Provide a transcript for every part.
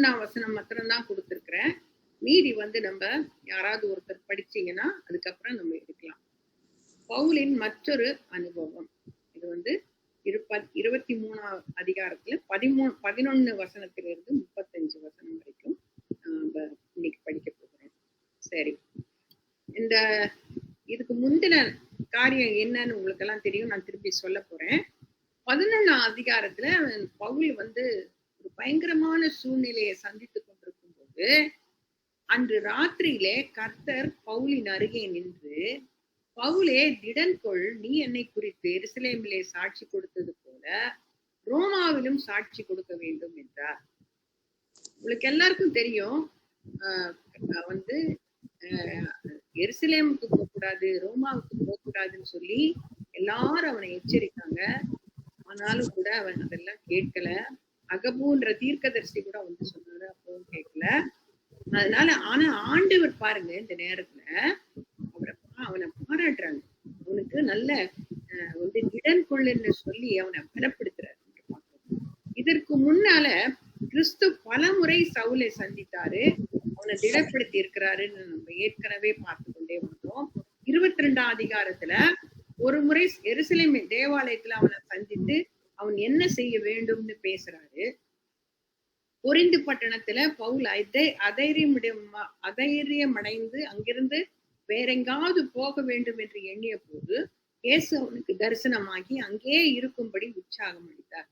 11ஆம் வசனம் மாத்திரம்தான் கொடுத்திருக்கிறேன். மீதி நம்ம யாராவது ஒருத்தர் படிச்சீங்கன்னா அதுக்கப்புறம் நம்ம எடுக்கலாம். பவுலின் மற்றொரு அனுபவம். இது 23ஆம் அதிகாரத்துல 11 வசனத்திலிருந்து 35 வசனம் வரைக்கும் இன்னைக்கு படிக்க போகிறோம். சரி, இதுக்கு முந்தின காரியம் என்னன்னு உங்களுக்கு எல்லாம் தெரியும், நான் திருப்பி சொல்ல போறேன். 11ஆம் அதிகாரத்துல பவுல் ஒரு பயங்கரமான சூழ்நிலையை சந்தித்து கொண்டிருக்கும் போது அன்று ராத்திரியிலே கர்த்தர் பவுலின் அருகே நின்று, பவுலே திடன்கொள், நீ என்னை குறித்து எருசலேமிலே சாட்சி கொடுத்தது போல ரோமாவிலும் சாட்சி கொடுக்க வேண்டும் என்றார். உங்களுக்கு எல்லாருக்கும் தெரியும், எருசலேமுக்கு போகக்கூடாது, ரோமாவுக்கு போகக்கூடாதுன்னு சொல்லி எல்லாரும் அவனை எச்சரித்தாங்க. ஆனாலும் கூட அவன் அதெல்லாம் கேட்கல. அகபூன்ற தீர்க்கதரிசி கூட சொன்னாரு, அப்பவும் கேட்கல. அதனால ஆனா ஆண்டவர் பாருங்க, இந்த நேரத்துல அவனை பாராட்டுறாங்க. அவனுக்கு நல்ல திடன்கொள்ளுன்னு சொல்லி அவனை பலப்படுத்துறாரு. இதற்கு முன்னால கிறிஸ்து பல முறை சவுலை சந்தித்தாரு, அவனை திடப்படுத்தி இருக்கிறாருன்னு நம்ம ஏற்கனவே பார்த்து கொண்டே வந்தோம். 22ஆம் அதிகாரத்துல ஒரு முறை எருசலேம் தேவாலயத்துல அவனை சந்தித்து அவன் என்ன செய்ய வேண்டும்னு பேசுறாரு. கொரிந்து பட்டணத்துல பவுல் அதைரியமடைந்து அங்கிருந்து வேற எங்காவது போக வேண்டும் என்று எண்ணிய போது இயேசு அவனுக்கு தரிசனமாகி அங்கே இருக்கும்படி உற்சாகம் அளித்தார்.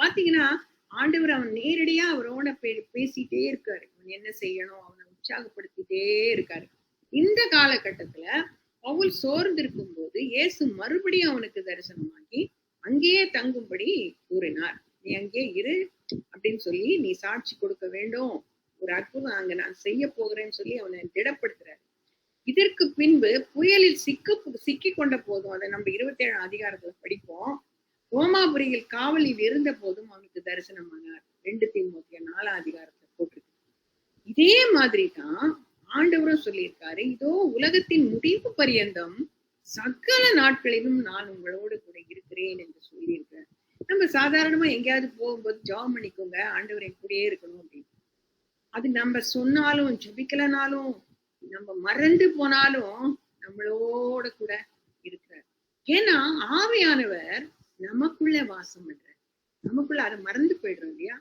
பாத்தீங்கன்னா ஆண்டவர் அவன் நேரடியா அவரோட பேசிட்டே இருக்காரு, அவன் என்ன செய்யணும், அவனை உற்சாகப்படுத்திட்டே இருக்காரு. இந்த காலகட்டத்துல பவுல் சோர்ந்து இருக்கும் போது இயேசு மறுபடியும் அவனுக்கு தரிசனமாகி அங்கேயே தங்கும்படி கூறினார். நீ அங்கே இரு அப்படின்னு சொல்லி, நீ சாட்சி கொடுக்க வேண்டும், ஒரு அற்புதம் அங்க நான் செய்ய போகிறேன்னு சொல்லி அவனை திடப்படுத்துறாரு. இதற்கு பின்பு புயலில் சிக்கி கொண்ட போதும், அதை நம்ம 27ஆம் அதிகாரத்துல படிப்போம். ரோமாபுரியில் காவலில் இருந்த போதும் அவனுக்கு தரிசனமானார். 2 தீமோத்தேயு 4ஆம் அதிகாரத்துல போட்டிருக்கு. இதே மாதிரிதான் ஆண்டவரும் சொல்லியிருக்காரு, இதோ உலகத்தின் முடிவு பரியந்தம் சகல நாட்களிலும் நான் உங்களோடு கூட இருக்கிறேன் என்று சொல்லியிருக்கிறேன். நம்ம சாதாரணமா எங்கேயாவது போகும்போது ஜெபம் பண்ணிக்கோங்க, ஆண்டவர் என் கூடயே இருக்கணும் அப்படின்னு. அது நம்ம சொன்னாலும் ஜெபிக்கலனாலும் நம்ம மறந்து போனாலும் நம்மளோட கூட இருக்கிறார். ஏன்னா ஆவியானவர் நமக்குள்ள வாசம் பண்றார். நமக்குள்ள அதை மறந்து போயிடுறோம் இல்லையா?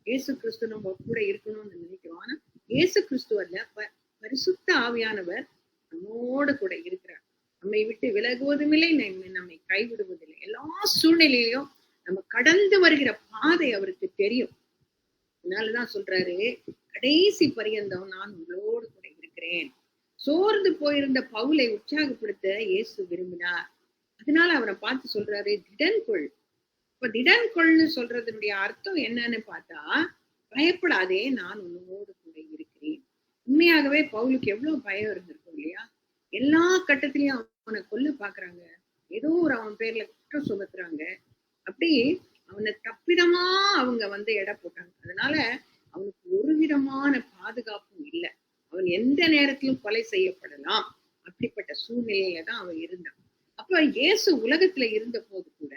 இயேசு கிறிஸ்து நம்ம கூட இருக்கணும்னு நினைக்கிறோம். ஆனா இயேசு கிறிஸ்து அல்ல, பரிசுத்த ஆவியானவர் நம்மோட கூட இருக்கிறார். நம்மை விட்டு விலகுவதும் இல்லை, நம்மை கைவிடுவதில்லை. எல்லா சூழ்நிலையிலும் நம்ம கடந்து வருகிற பாதை அவருக்கு தெரியும். அதனாலதான் சொல்றாரு, கடைசி பரியந்தம் நான் உங்களோடு கூட இருக்கிறேன். சோர்ந்து போயிருந்த பவுலை உற்சாகப்படுத்த இயேசு விரும்பினார். அதனால அவரை பார்த்து சொல்றாரு, திடன்கொள். இப்ப திடன்கொள்னு சொல்றதுனுடைய அர்த்தம் என்னன்னு பார்த்தா, பயப்படாதே, நான் உன்னோடு கூட இருக்கிறேன். உண்மையாகவே பவுலுக்கு எவ்வளவு பயம் இருந்திருக்கும் இல்லையா? எல்லா கட்டத்திலயும் அவனை கொல்ல பாக்குறாங்க, ஏதோ ஒரு அவன் பேர்ல குற்றம் சுமத்துறாங்க. அப்படி அவனை தப்பிதமா அவங்க எடை போட்டாங்க. அதனால அவனுக்கு ஒரு விதமான பாதுகாப்பும் இல்லை. அவன் எந்த நேரத்திலும் கொலை செய்யப்படலாம். அப்படிப்பட்ட சூழ்நிலையில தான் அவன் இருந்தான். அப்ப இயேசு உலகத்துல இருந்த போது கூட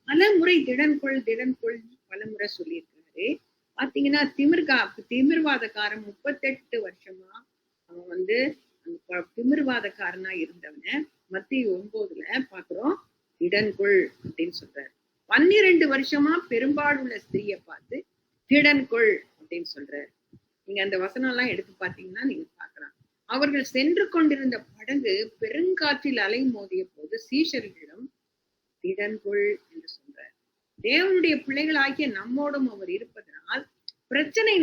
பல முறை திடன்கொள் திடன்கொள் பல முறை சொல்லியிருக்காரு. பாத்தீங்கன்னா திமிர்வாதக்காரன் 38 வருஷமா அவன் திமிர்வாதக்காரனா இருந்தவன மத்திய 9ல பாக்குறோம், திடன்கொள் அப்படின்னு சொல்றாரு. 12 வருஷமா பெரும்பாலுள்ள ஸ்திரியை பார்த்து திடன்கொள் அப்படின்னு சொல்றாரு. நீங்க அந்த வசனம் எல்லாம் எடுத்து பாத்தீங்கன்னா நீங்க பாக்கலாம். அவர்கள் சென்று கொண்டிருந்த படகு பெருங்காற்றில் அலை மோதிய போது சீஷர்களிடம் திடன்கொள் என்று சொல்றார். தேவனுடைய பிள்ளைகளாகிய நம்மோடும் அவர் இருப்பதனால் பிரச்சனை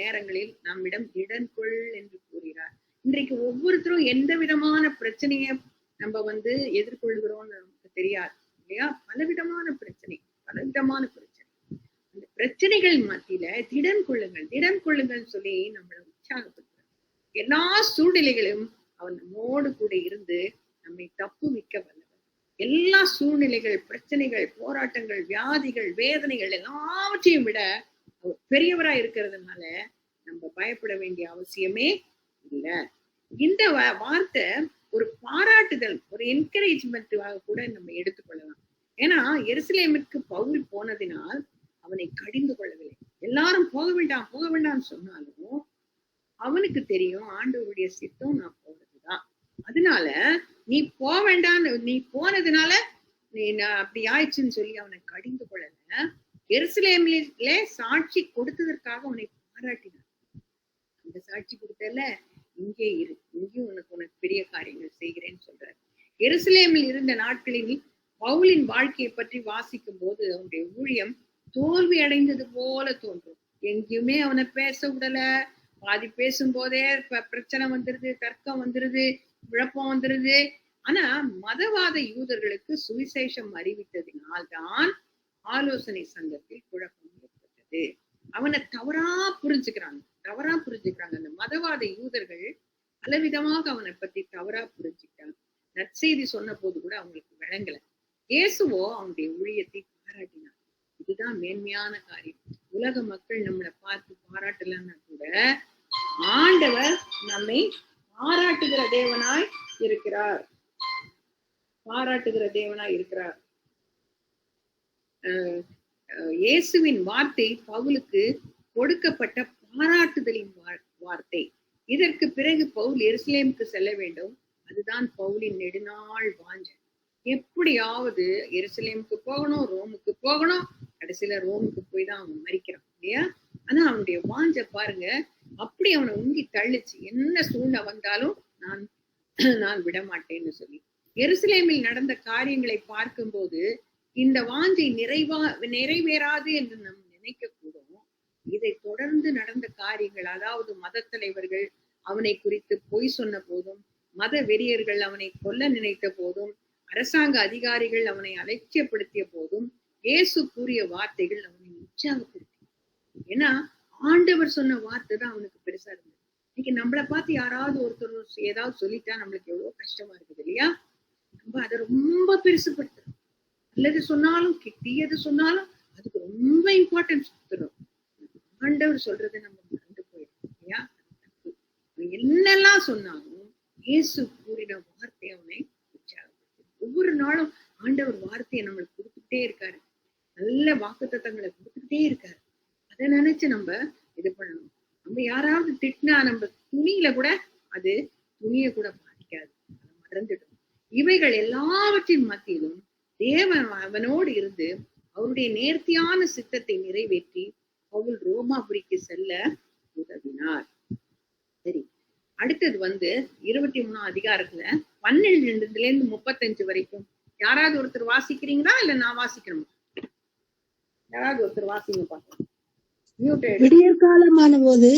நேரங்களில் நம்மிடம் திடன்கொள் என்று கூறுகிறார். இன்றைக்கு ஒவ்வொருத்தரும் எந்த விதமான பிரச்சனைய நம்ம எதிர்கொள்கிறோம்னு நமக்கு தெரியாது இல்லையா? பலவிதமான பிரச்சனை. அந்த பிரச்சனைகள் மத்தியில திடன் கொள்ளுங்கள் சொல்லி நம்மளை உற்சாகப்படுத்துறார். எல்லா சூழ்நிலைகளும் அவன் நம்மோடு கூட இருந்து நம்மை தப்புவிக்க வல்லவர். எல்லா சூழ்நிலைகள், பிரச்சனைகள், போராட்டங்கள், வியாதிகள், வேதனைகள் எல்லாவற்றையும் விட அவர் பெரியவரா இருக்கிறதுனால நம்ம பயப்பட வேண்டிய அவசியமே இல்லை. இந்த வார்த்தை ஒரு பாராட்டுதல், ஒரு என்கரேஜ்மெண்ட்டாக கூட நம்ம எடுத்துக்கொள்ளலாம். ஏன்னா எருசலேமிற்கு பவுல் போனதினால் அவனை கடிந்து கொள்ளவில்லை. எல்லாரும் போக வேண்டாம் போக வேண்டாம்னு சொன்னாலும் அவனுக்கு தெரியும் ஆண்டவருடைய சித்தம் நான் போறதுதான். அதனால நீ போக வேண்டான்னு, நீ போனதுனால நீ அப்படி ஆயிடுச்சுன்னு சொல்லி அவனை கடிந்து கொள்ளல. எருசலேமிலே சாட்சி கொடுத்ததற்காக அவனை பாராட்டினான். அந்த சாட்சி கொடுத்தல, இங்கே இரு, இங்கேயும் உனக்கு பெரிய காரியங்கள் செய்கிறேன்னு சொல்றாரு. எருசலேமில் இருந்த நாட்களில் பவுலின் வாழ்க்கையை பற்றி வாசிக்கும் போது அவனுடைய ஊழியம் தோல்வி அடைந்தது போல தோன்றும். எங்கேயுமே அவனை பேச விடல. பாதி பேசும் போதே பிரச்சனை வந்துருது, தர்க்கம் வந்துருது, குழப்பம் வந்துருது. ஆனா மதவாத யூதர்களுக்கு சுவிசேஷம் அறிவித்ததினால்தான் ஆலோசனை சங்கத்தில் குழப்பம் ஏற்பட்டது. அவனை தவறா புரிஞ்சுக்கிறாங்க. அந்த மதவாத யூதர்கள் பலவிதமாக அவனை பத்தி தவறா புரிஞ்சுக்கிட்டாங்க. நற்செய்தி சொன்ன போது கூட அவங்களுக்கு விளங்கல. இயேசுவோ அவனுடைய ஊழியத்தை பாராட்டினார். இதுதான் மேன்மையான காரியம். உலக மக்கள் நம்மளை பார்த்து பாராட்டலன்னா கூட ஆண்டவர் நம்மை பாராட்டுகிற தேவனாய் இருக்கிறார். இயேசுவின் வார்த்தை பவுலுக்கு கொடுக்கப்பட்ட பாராட்டுதலின் வார்த்தை. இதற்கு பிறகு பவுல் எருசலேமுக்கு செல்ல வேண்டும். அதுதான் பவுலின் நெடுநாள் வாஞ்சை. எப்படியாவது எருசலேமுக்கு போகணும், ரோமுக்கு போகணும். கடைசியில ரோமுக்கு போய் தான் அவன் மரிக்கிறான் இல்லையா? ஆனா அவனுடைய வாஞ்சை பாருங்க, அப்படி அவனை உங்கி தள்ளிச்சு. என்ன சூழ்நிலை வந்தாலும் நான் விட மாட்டேன்னு சொல்லி. எருசலேமில் நடந்த காரியங்களை பார்க்கும் போது இந்த வாஞ்சை நிறைவேறாது என்று நாம் நினைக்க கூடும். இதை தொடர்ந்து நடந்த காரியங்கள், அதாவது மத தலைவர்கள் அவனை குறித்து பொய் சொன்ன போதும், மத வெறியர்கள் அவனை கொல்ல நினைத்த போதும், அரசாங்க அதிகாரிகள் அவனை அலட்சியப்படுத்திய போதும் இயேசு கூறிய வார்த்தைகள் அவனை உற்சாகப்படுத்தி. ஏன்னா ஆண்டவர் சொன்ன வார்த்தை தான் அவனுக்கு பெருசா இருந்தது. இன்னைக்கு நம்மளை பார்த்து யாராவது ஒருத்தர் ஏதாவது சொல்லிட்டா நம்மளுக்கு எவ்வளவு கஷ்டமா இருக்குது இல்லையா? நம்ம அதை ரொம்ப பெருசுப்படுத்துறோம். நல்லது சொன்னாலும் தீயது சொன்னாலும் அதுக்கு ரொம்ப இம்பார்ட்டன்ஸ் கொடுத்துறோம். ஆண்டவர் சொல்றதை நம்ம மறந்து போயிடும் இல்லையா? என்னெல்லாம் சொன்னாலும் இயேசு கூறின வார்த்தை அவனை உற்சாகப்படுத்து. ஒவ்வொரு நாளும் ஆண்டவர் வார்த்தையை நம்மளுக்கு கொடுத்துட்டே இருக்காரு. நல்ல வாக்குத்தத்தங்களை கொடுத்துக்கிட்டே இருக்காரு. அதை நினைச்சு நம்ம இது பண்ணணும். நம்ம யாராவது திட்டினா நம்ம துணியில கூட அது துணியை கூட பாதிக்காது, அதை மறந்துடும். இவைகள் எல்லாவற்றின் மத்தியிலும் தேவன் அவனோடு இருந்து அவருடைய நேர்த்தியான சித்தத்தை நிறைவேற்றி பவுல் ரோமாபுரிக்கு செல்ல உதவினார். சரி, அடுத்தது 23ஆம் அதிகாரத்துல 12 35 வரைக்கும் யாராவது ஒருத்தர் வாசிக்கிறீங்களா இல்ல நான் வாசிக்கணுமா? யாராவது ஒருத்தர் வாசிங்க பாக்கலாம். விடியற் காலமான போது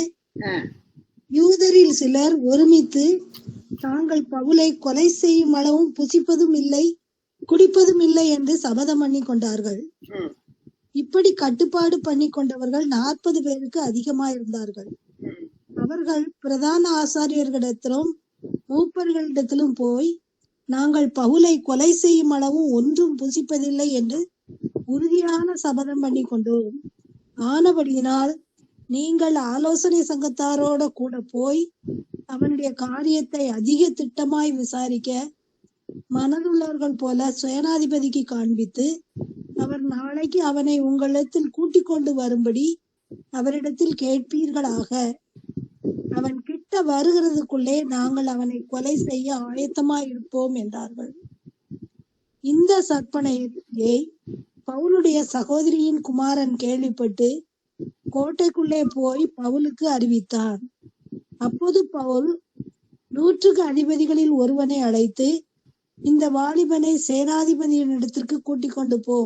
யூதரில் சிலர் ஒருமித்து தாங்கள் பவுலை கொலை செய்யும் அளவும் புசிப்பதும் இல்லை குடிப்பதும் இல்லை என்று சபதம் பண்ணி கொண்டார்கள். இப்படி கட்டுப்பாடு பண்ணி கொண்டவர்கள் 40 பேருக்கு அதிகமாயிருந்தார்கள். அவர்கள் பிரதான ஆசாரியர்களிடத்திலும் மூப்பர்களிடத்திலும் போய், நாங்கள் பவுலை கொலை செய்யும் அளவும் ஒன்றும் புசிப்பதில்லை என்று உறுதியான சபதம் பண்ணி கொண்டோம். ஆனபடியினால் நீங்கள் ஆலோசனை சங்கத்தாரோட கூட போய் அவனுடைய காரியத்தை அதிக திட்டமாய் விசாரிக்க மனதுள்ளவர்கள் போல சேனாதிபதிக்கு காண்பித்து, அவர் நாளைக்கு அவனை உங்களிடத்தில் கூட்டிக் கொண்டு வரும்படி அவரிடத்தில் கேட்பீர்களாக. அவன் கிட்ட வருகிறதுக்குள்ளே நாங்கள் அவனை கொலை செய்ய ஆயத்தமாய் இருப்போம் என்றார்கள். இந்த சற்பனையை பவுலுடைய சகோதரியின் குமாரன் கேள்விப்பட்டு கோட்டைக்குள்ளே போய் பவுலுக்கு அறிவித்தான். அப்போது பவுல் 100 அதிபதிகளில் ஒருவனை அழைத்து, இந்த வாலிபனை சேனாதிபதியின் இடத்திற்கு கூட்டிக் கொண்டு போ,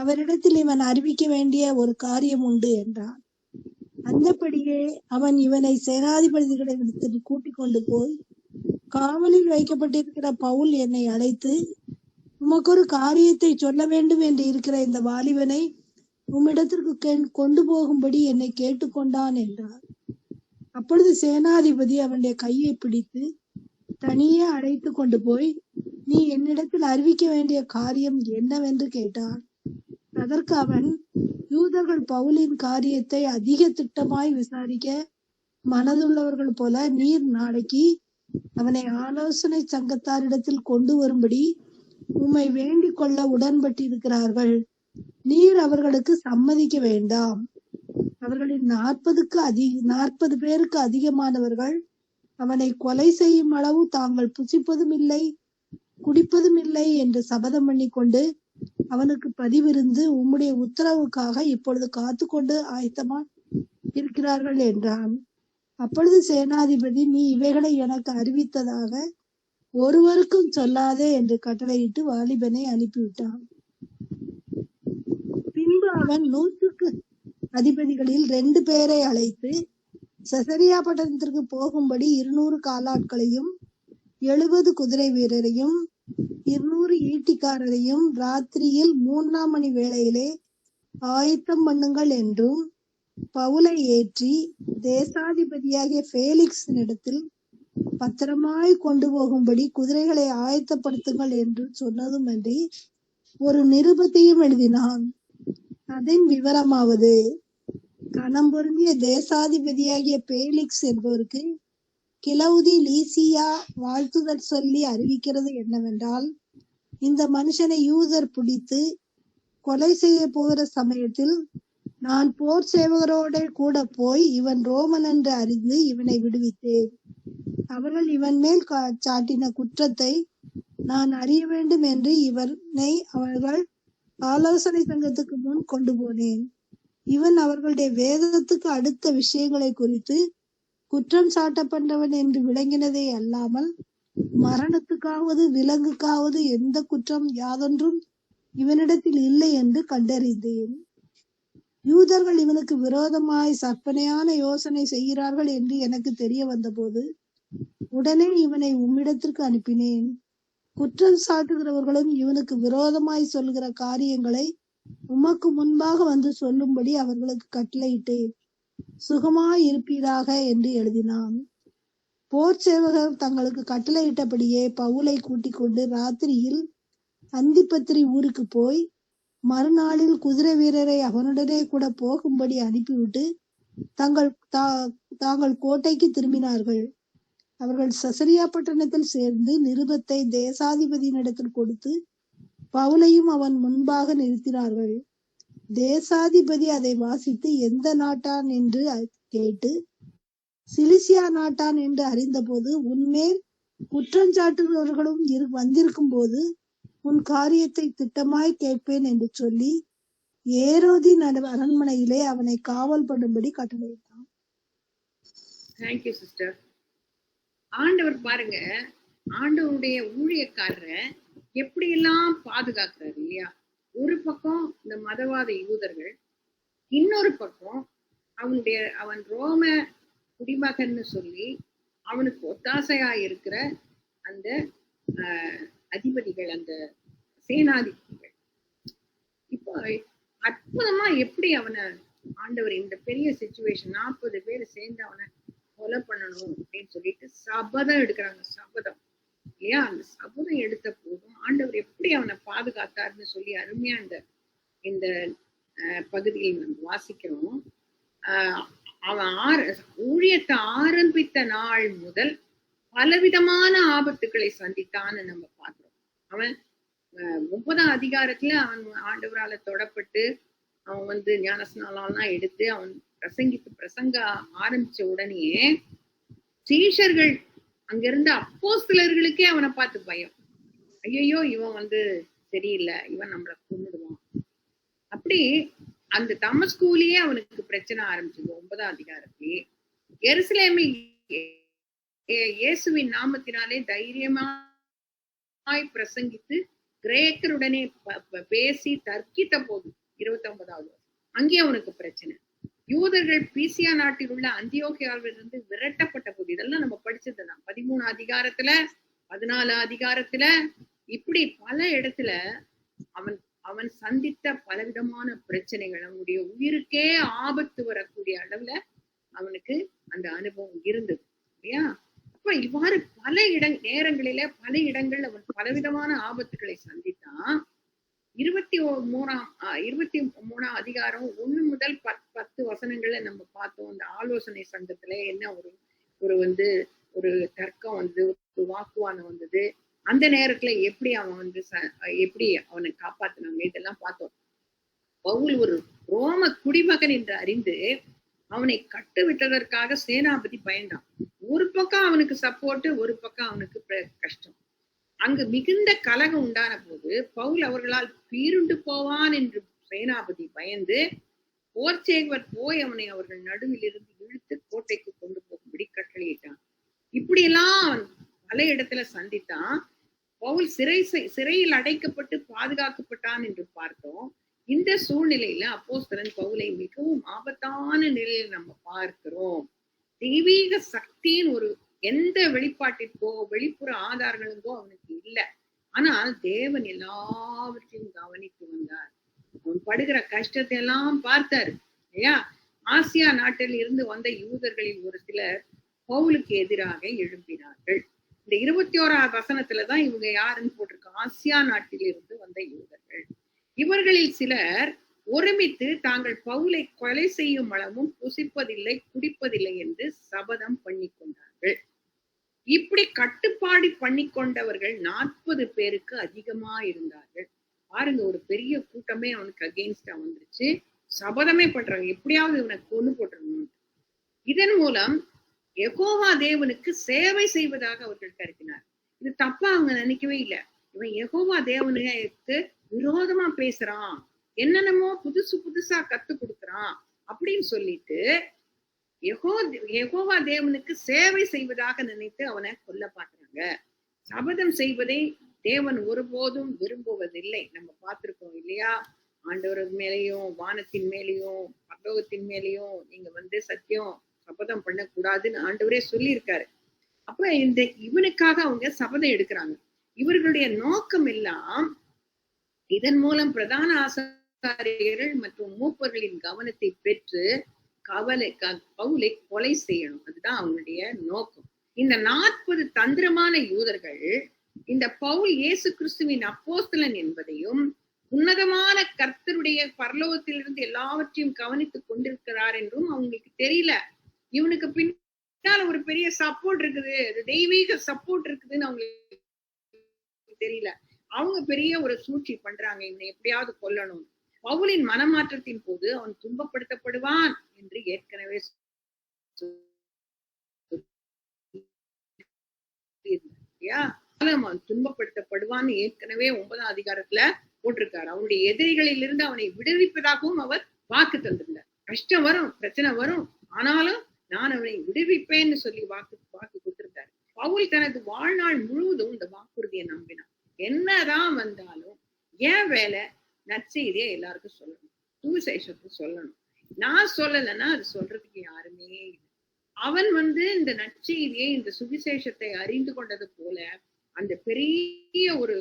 அவரிடத்தில் இவன் அறிவிக்க வேண்டிய ஒரு காரியம் உண்டு என்றான். அந்தபடியே அவன் இவனை சேனாதிபதிகளிடத்தில் கூட்டிக் கொண்டு போய், காவலில் வைக்கப்பட்டிருக்கிற பவுல் என்னை அழைத்து, உமக்கு ஒரு காரியத்தை சொல்ல வேண்டும் என்று இருக்கிற இந்த வாலிபனை உம்மிடத்திற்கு கொண்டு போகும்படி என்னை கேட்டுக்கொண்டான் என்றார். அப்பொழுது சேனாதிபதி அவனுடைய கையை பிடித்து தனியே அழைத்து கொண்டு போய், நீ என்னிடத்தில் அறிவிக்க வேண்டிய காரியம் என்னவென்று கேட்டான். அதற்கு அவன், யூதர்கள் பவுலின் காரியத்தை அதிக திட்டமாய் விசாரிக்க மனதுள்ளவர்கள் போல நீர் நாளைக்கு அவனை ஆலோசனை சங்கத்தாரிடத்தில் கொண்டு வரும்படி உம்மை வேண்டிக் கொள்ள உடன்பட்டிருக்கிறார்கள். நீர் அவர்களுக்கு சம்மதிக்க வேண்டாம். அவர்களில் 40 பேருக்கு அதிகமானவர்கள் அவனை கொலை செய்யும் அளவு தாங்கள் புசிப்பதும் இல்லை குடிப்பதும் இல்லை என்று சபதம் பண்ணிக்கொண்டு அவனுக்கு பதிவிருந்து உம்முடைய உத்தரவுக்காக இப்பொழுது காத்து கொண்டு ஆயத்தமா இருக்கிறார்கள் என்றான். அப்பொழுது சேனாதிபதி, நீ இவைகளை எனக்கு அறிவித்ததாக ஒருவருக்கும் சொல்லாதே என்று கட்டளையிட்டு வாலிபனை அனுப்பிவிட்டான். பின்பு அவன் 100 அதிபதிகளில் 2 பேரை அழைத்து செசரியா பட்டணத்திற்கு போகும்படி 200 காலாட்களையும் 70 குதிரை வீரரையும் 200 ஈட்டிக்காரரையும் ராத்திரியில் 3ஆம் மணி வேளையிலே ஆயத்தம் பண்ணுங்கள் என்றும் பவுலை ஏற்றி தேசாதிபதியாகிய பேலிக்ஸினிடத்தில் பத்திரமாய் கொண்டு போகும்படி குதிரைகளை ஆயத்தப்படுத்துங்கள் என்று சொன்னதுமன்றி ஒரு நிருபத்தையும் எழுதினான். அதன் விவரமாவது, கணம் பொருந்திய தேசாதிபதியாகிய பேலிக்ஸ் என்பவருக்கு கிலவுதி லீசியா வாழ்த்துதல் சொல்லி அறிவிக்கிறது என்னவென்றால், இந்த மனுஷனை யூதர் பிடித்து கொலை செய்ய போகிற சமயத்தில் நான் போர் சேவகரோட கூட போய் இவன் ரோமன் என்று அறிந்து இவனை விடுவித்தேன். அவர்கள் இவன் மேல் சாட்டின குற்றத்தை நான் அறிய வேண்டும் என்று இவனை அவர்கள் ஆலோசனை சங்கத்துக்கு முன் கொண்டு போனேன். இவன் அவர்களுடைய வேதத்துக்கு அடுத்த விஷயங்களை குறித்து குற்றம் சாட்டப்பட்டவன் என்று விளங்கினதே அல்லாமல் மரணத்துக்காவது விலங்குக்காவது எந்த குற்றம் யாதொன்றும் இவனிடத்தில் இல்லை என்று கண்டறிந்தேன். யூதர்கள் இவனுக்கு விரோதமாய் சற்பனையான யோசனை செய்கிறார்கள் என்று எனக்கு தெரிய வந்தபோது உடனே இவனை உம்மிடத்திற்கு அனுப்பினேன். குற்றம் சாட்டுகிறவர்களும் இவனுக்கு விரோதமாய் சொல்கிற காரியங்களை உமக்கு முன்பாக வந்து சொல்லும்படி அவர்களுக்கு கட்டளையிட்டேன். சுகமாய் இருப்பீராக என்று எழுதினான். போர் சேவகர் தங்களுக்கு கட்டளையிட்டபடியே பவுலை கூட்டிக் கொண்டு ராத்திரியில் அந்திப்பத்திரி ஊருக்கு போய் மறுநாளில் குதிரை வீரரை அவனுடனே கூட போகும்படி அனுப்பிவிட்டு தாங்கள் கோட்டைக்கு திரும்பினார்கள். அவர்கள் செசரியா பட்டணத்தில் சேர்ந்து நிருபத்தை தேசாதிபதியினிடத்தில் கொடுத்து பவுலையும் அவன் முன்பாக நிறுத்தினார்கள். தேசாதிபதி அதை வாசித்து எந்த நாட்டான் என்று கேட்டு சிலிசியா நாட்டான் என்று அறிந்தபோது, உன்மேல் குற்றஞ்சாட்டுகிறவர்களும் வந்திருக்கும் போது உன் காரியத்தை திட்டமாய் கேட்பேன் என்று சொல்லி ஏரோதின் அரண்மனையிலே அவனை காவல் பண்ணும்படி கட்டளையிட்டான். Thank you sister. ஆண்டவர் பாருங்க, ஆண்டவருடைய ஊழியக்காரரை எப்படியெல்லாம் பாதுகாக்கிறாரு இல்லையா? ஒரு பக்கம் இந்த மதவாத யூதர்கள், இன்னொரு பக்கம் அவன் ரோம குடிமகன்னு சொல்லி அவனுக்கு ஒத்தாசையா இருக்கிற அந்த அதிபதிகள், அந்த சேனாதிபதிகள். இப்போ அற்புதமா எப்படி அவனை ஆண்டவர் இந்த பெரிய சிச்சுவேஷன் 40 பேர் சேர்ந்து அவனை கொலை பண்ணணும் அப்படின்னு சொல்லிட்டு சபதம் எடுக்கிறாங்க. சபதம் இல்லையா? அந்த சபதம் எடுத்த போதும் ஆண்டவர் எப்படி அவனை பாதுகாத்தாருன்னு சொல்லி அருமையா இந்த பகுதியில் நம்ம வாசிக்கிறோம். அவன் ஊழியத்தை ஆரம்பித்த நாள் முதல் பலவிதமான ஆபத்துக்களை சந்தித்தான்னு நம்ம பார்க்கிறோம். அவன் 9ஆம் அதிகாரத்துல அவன் ஆண்டவரால தொடப்பட்டு அவன் ஞானஸ்நானம்லாம் எடுத்து அவன் பிரசங்க ஆரம்பிச்ச உடனே சீஷர்கள் அங்கிருந்த அப்போஸ்தலர்களுக்கே அவனை பார்த்து பயம். ஐயோ, இவன் சரியில்லை, இவன் நம்மளை கொன்னுடுவான். அப்படி அந்த தமஸ்கூலியே அவனுக்கு பிரச்சனை ஆரம்பிச்சது. 9ஆம் அதிகாரத்திலே எருசலேமில் இயேசுவின் நாமத்தினாலே தைரியமாய் பிரசங்கித்து கிரேக்கருடனே பேசி தர்க்கித்த போது 29வது அங்கே அவனுக்கு பிரச்சனை. யூதர்கள் பீசியா நாட்டில் உள்ள அந்தியோகியாவிலிருந்து விரட்டப்பட்ட போது, இதெல்லாம் நம்ம படிச்சதுதான் 13ஆம் அதிகாரத்துல 14ஆம் அதிகாரத்துல, இப்படி பல இடத்துல அவன் சந்தித்த பலவிதமான பிரச்சனைகள், அவனுடைய உயிருக்கே ஆபத்து வரக்கூடிய அளவுல அவனுக்கு அந்த அனுபவம் இருந்தது இல்லையா? அப்ப இவ்வாறு பல நேரங்களில பல இடங்கள் அவன் பலவிதமான ஆபத்துக்களை சந்தித்தான். 23ஆம் அதிகாரம் 1 முதல் 10 வசனங்கள்ல நம்ம பார்த்தோம். அந்த ஆலோசனை சங்கத்துல என்ன ஒரு தர்க்கம் ஒரு வாக்குவாதம் வந்தது. அந்த நேரத்துல எப்படி அவன் எப்படி அவனை காப்பாத்தினாங்க, இதெல்லாம் பார்த்தோம். பவுல் ஒரு ரோம குடிமகன் என்று அறிந்து அவனை கட்டு விட்டதற்காக சேனாபதி பயந்தான். ஒரு பக்கம் அவனுக்கு சப்போர்ட், ஒரு பக்கம் அவனுக்கு கஷ்டம். அங்கு மிகுந்த கலகம் உண்டான போது பவுல் அவர்களால் பீருண்டு போவான் என்று சேனாபதி பயந்து போர்ச்சேவர் போய் அவனை அவர்கள் நடுவில் இருந்து இழுத்து கோட்டைக்கு கொண்டு போகும்படி கட்டளையிட்டான். இப்படியெல்லாம் அவன் பல இடத்துல சந்தித்தான். பவுல் சிறையில் அடைக்கப்பட்டு பாதுகாக்கப்பட்டான் என்று பார்த்தோம். இந்த சூழ்நிலையில அப்போஸ்தலன் பவுலை மிகவும் ஆபத்தான நிலையில் நம்ம பார்க்கிறோம். தெய்வீக சக்தியின் ஒரு எந்த வெளிப்பாட்டிற்கோ வெளிப்புற ஆதாரங்களுக்கோ அவனுக்கு இல்லை. ஆனால் தேவன் எல்லாவற்றையும் கவனித்து வந்தார். அவன் படுகிற கஷ்டத்தை எல்லாம் பார்த்தாரு இல்லையா? ஆசியா நாட்டில் இருந்து வந்த யூதர்களில் ஒரு சிலர் பவுலுக்கு எதிராக எழும்பினார்கள். இந்த 21ஆவது வசனத்துலதான் இவங்க யாருன்னு போட்டிருக்க, ஆசியா நாட்டில் இருந்து வந்த யூதர்கள். இவர்களில் சிலர் ஒருமித்து தாங்கள் பவுலை கொலை செய்யும் அளவும் புசிப்பதில்லை குடிப்பதில்லை என்று சபதம் பண்ணி கொண்டார்கள். இப்படி கட்டுப்பாடு பண்ணி கொண்டவர்கள் 40 பேருக்கு அதிகமா இருந்தார்கள். பாருங்க, ஒரு பெரிய கூட்டமே அவனுக்கு அகெயின்ஸ்டா வந்துருச்சு. சபதமே பண்றாங்க, எப்படியாவது இவனை கொண்டு போட்டுறணும். இதன் மூலம் யெகோவா தேவனுக்கு சேவை செய்வதாக அவர்கள் கருதினார். இது தப்பா அவங்க நினைக்கவே இல்லை. இவன் யெகோவா தேவனுக்கு விரோதமா பேசுறான், என்னென்னமோ புதுசா கத்து கொடுக்குறான் அப்படின்னு சொல்லிட்டு யெகோவா தேவனுக்கு சேவை செய்வதாக நினைத்து அவனை கொல்ல பாக்குறாங்க. சபதம் செய்வதை தேவன் ஒருபோதும் விரும்புவதில்லை. நம்ம பார்த்திருக்கோம் இல்லையா? ஆண்டவர் மேலேயும் வானத்தின் மேலேயும் பரலோகத்தின் மேலேயும் நீங்க சத்தியம் சபதம் பண்ணக்கூடாதுன்னு ஆண்டவரே சொல்லியிருக்காரு. அப்ப இவனுக்காக அவங்க சபதம் எடுக்கிறாங்க. இவர்களுடைய நோக்கம் எல்லாம் இதன் மூலம் பிரதான ஆசாரியர்கள் மற்றும் மூப்பர்களின் கவனத்தை பெற்று பவுலை கொலை செய்யணும். அதுதான் அவங்களுடைய நோக்கம். இந்த 40 தந்திரமான யூதர்கள் இந்த பவுல் இயேசு கிறிஸ்துவின் அப்போஸ்தலன் என்பதையும் உன்னதமான கர்த்தருடைய பரலோகத்திலிருந்து எல்லாவற்றையும் கவனித்துக் கொண்டிருக்கிறார் என்றும் அவங்களுக்கு தெரியல. இவனுக்கு பின்னால ஒரு பெரிய சப்போர்ட் இருக்குது, தெய்வீக சப்போர்ட் இருக்குதுன்னு அவங்களுக்கு தெரியல. அவங்க பெரிய ஒரு சூழ்ச்சி பண்றாங்க, இவனை எப்படியாவது கொல்லணும். பவுலின் மனமாற்றத்தின் போது அவன் துன்பப்படுத்தப்படுவான் என்று ஏற்கனவே அவன் துன்பப்படுத்தப்படுவான்னு ஏற்கனவே 9ஆம் அதிகாரத்துல போட்டிருக்காரு. அவனுடைய எதிரிகளில் இருந்து அவனை விடுவிப்பதாகவும் அவர் வாக்கு தந்திருந்தார். கஷ்டம் வரும், பிரச்சனை வரும், ஆனாலும் நான் அவனை விடுவிப்பேன்னு சொல்லி வாக்கு கொடுத்திருக்காரு. பவுல் தனது வாழ்நாள் முழுவதும் இந்த வாக்குறுதியை நம்பினான். என்னதான் வந்தாலும் என் வேலை நற்செய்தியை எல்லாருக்கும் சொல்லணும், சுவிசேஷத்தை சொல்லணும். நான் சொல்லலைன்னா அது சொல்றதுக்கு யாருமே இல்லை. அவன் இந்த நற்செய்தியை இந்த சுவிசேஷத்தை அறிந்து கொண்டது போல அந்த பெரிய ஒரு